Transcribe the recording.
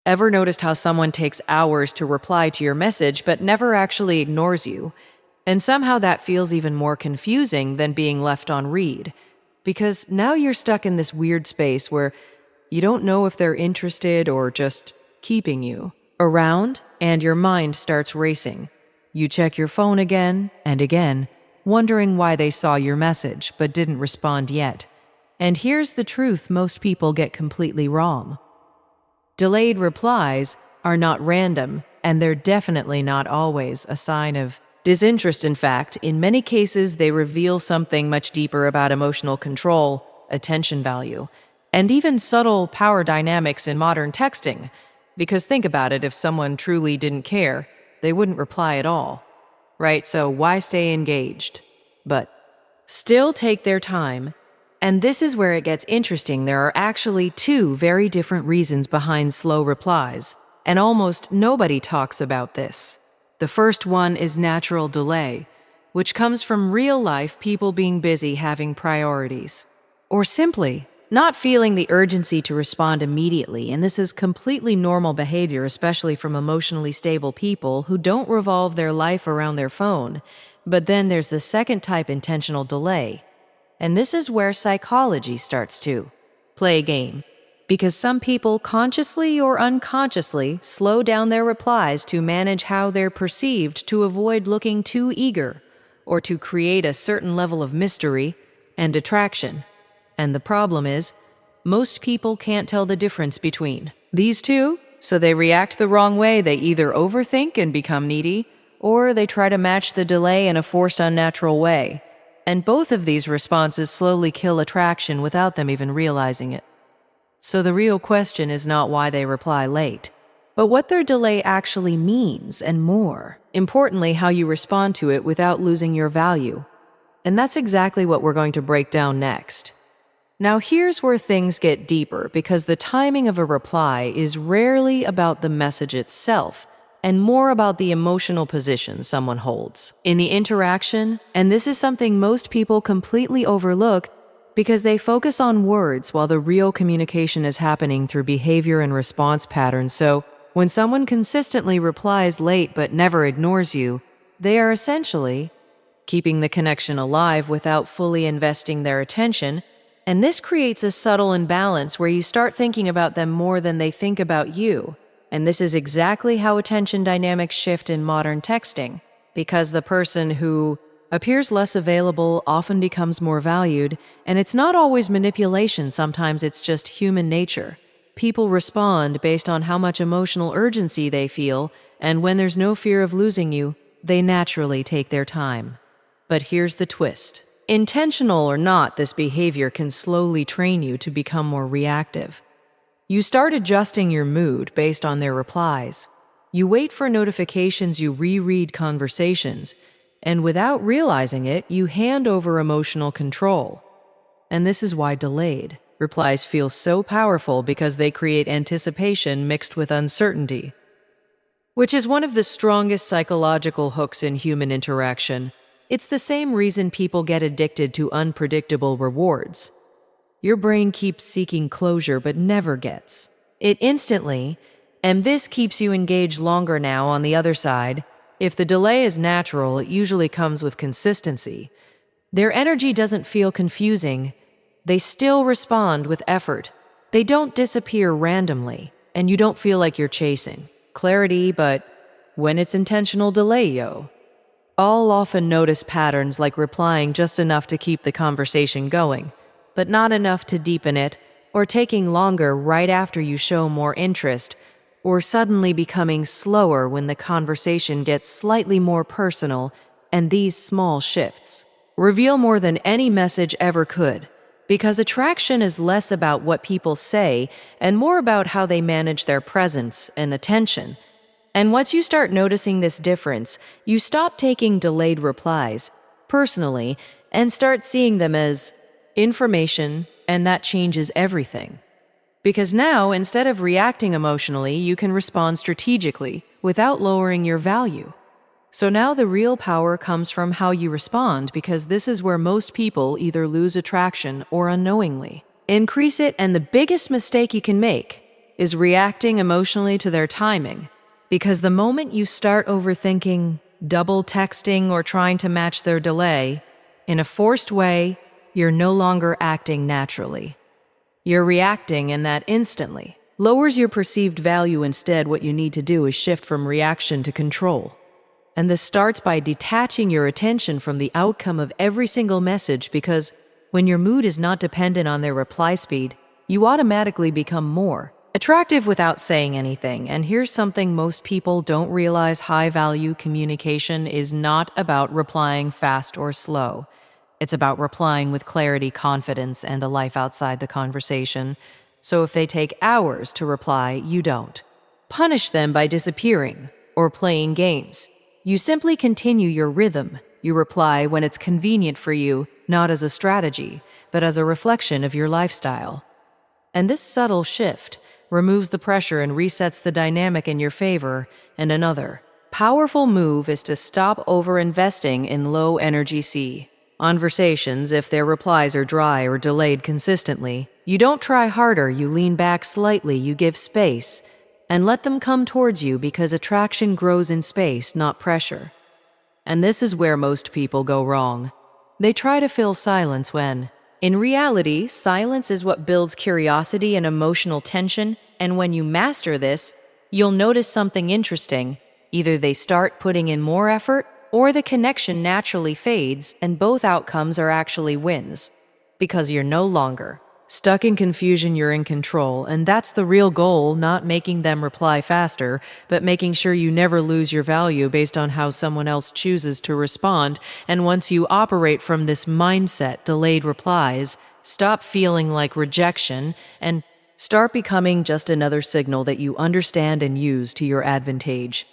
Ever noticed how someone takes hours to reply to your message but never actually ignores you? And somehow that feels even more confusing than being left on read, because now you're stuck in this weird space where you don't know if they're interested or just keeping you around, and your mind starts racing. You check your phone again and again, wondering why they saw your message but didn't respond yet. And here's the truth most people get completely wrong. Delayed replies are not random, and they're definitely not always a sign of disinterest. In fact, in many cases, they reveal something much deeper about emotional control, attention value, and even subtle power dynamics in modern texting. Because think about it, if someone truly didn't care, they wouldn't reply at all, right? So why stay engaged? But still take their time. And this is where it gets interesting. There are actually two very different reasons behind slow replies, and almost nobody talks about this. The first one is natural delay, which comes from real life people being busy having priorities, or simply not feeling the urgency to respond immediately. And this is completely normal behavior, especially from emotionally stable people who don't revolve their life around their phone. But then there's the second type, intentional delay. And this is where psychology starts to play a game, because some people consciously or unconsciously slow down their replies to manage how they're perceived, to avoid looking too eager, or to create a certain level of mystery and attraction. And the problem is, most people can't tell the difference between these two, so they react the wrong way. They either overthink and become needy, or they try to match the delay in a forced, unnatural way. And both of these responses slowly kill attraction without them even realizing it. So the real question is not why they reply late, but what their delay actually means, and more importantly, how you respond to it without losing your value. And that's exactly what we're going to break down next. Now here's where things get deeper, because the timing of a reply is rarely about the message itself, and more about the emotional position someone holds in the interaction. And this is something most people completely overlook because they focus on words while the real communication is happening through behavior and response patterns. So when someone consistently replies late but never ignores you, they are essentially keeping the connection alive without fully investing their attention. And this creates a subtle imbalance where you start thinking about them more than they think about you. And this is exactly how attention dynamics shift in modern texting, because the person who appears less available often becomes more valued, and it's not always manipulation. Sometimes it's just human nature. People respond based on how much emotional urgency they feel, and when there's no fear of losing you, they naturally take their time. But here's the twist. Intentional or not, this behavior can slowly train you to become more reactive. You start adjusting your mood based on their replies. You wait for notifications, you reread conversations, and without realizing it, you hand over emotional control. And this is why delayed replies feel so powerful, because they create anticipation mixed with uncertainty, which is one of the strongest psychological hooks in human interaction. It's the same reason people get addicted to unpredictable rewards. Your brain keeps seeking closure but never gets it instantly, and this keeps you engaged longer. Now, on the other side, if the delay is natural, it usually comes with consistency. Their energy doesn't feel confusing. They still respond with effort. They don't disappear randomly, and you don't feel like you're chasing clarity. But when it's intentional delay, I'll often notice patterns like replying just enough to keep the conversation going, but not enough to deepen it, or taking longer right after you show more interest, or suddenly becoming slower when the conversation gets slightly more personal. And these small shifts reveal more than any message ever could, because attraction is less about what people say and more about how they manage their presence and attention. And once you start noticing this difference, you stop taking delayed replies personally and start seeing them as information, and that changes everything. Because now, instead of reacting emotionally, you can respond strategically without lowering your value. So now the real power comes from how you respond, because this is where most people either lose attraction or unknowingly increase it. And the biggest mistake you can make is reacting emotionally to their timing. Because the moment you start overthinking, double texting, or trying to match their delay, in a forced way, you're no longer acting naturally. You're reacting, and that instantly lowers your perceived value. Instead, what you need to do is shift from reaction to control. And this starts by detaching your attention from the outcome of every single message, because when your mood is not dependent on their reply speed, you automatically become more attractive without saying anything. And here's something most people don't realize: high-value communication is not about replying fast or slow. It's about replying with clarity, confidence, and a life outside the conversation. So if they take hours to reply, you don't punish them by disappearing or playing games. You simply continue your rhythm. You reply when it's convenient for you, not as a strategy, but as a reflection of your lifestyle. And this subtle shift removes the pressure and resets the dynamic in your favor. And another powerful move is to stop over-investing in low-energy conversations. If their replies are dry or delayed consistently, you don't try harder, you lean back slightly, you give space, and let them come towards you, because attraction grows in space, not pressure. And this is where most people go wrong. They try to fill silence when, in reality, silence is what builds curiosity and emotional tension. And when you master this, you'll notice something interesting. Either they start putting in more effort, or the connection naturally fades, and both outcomes are actually wins. Because you're no longer stuck in confusion, you're in control, and that's the real goal: not making them reply faster, but making sure you never lose your value based on how someone else chooses to respond. And once you operate from this mindset, delayed replies stop feeling like rejection and start becoming just another signal that you understand and use to your advantage.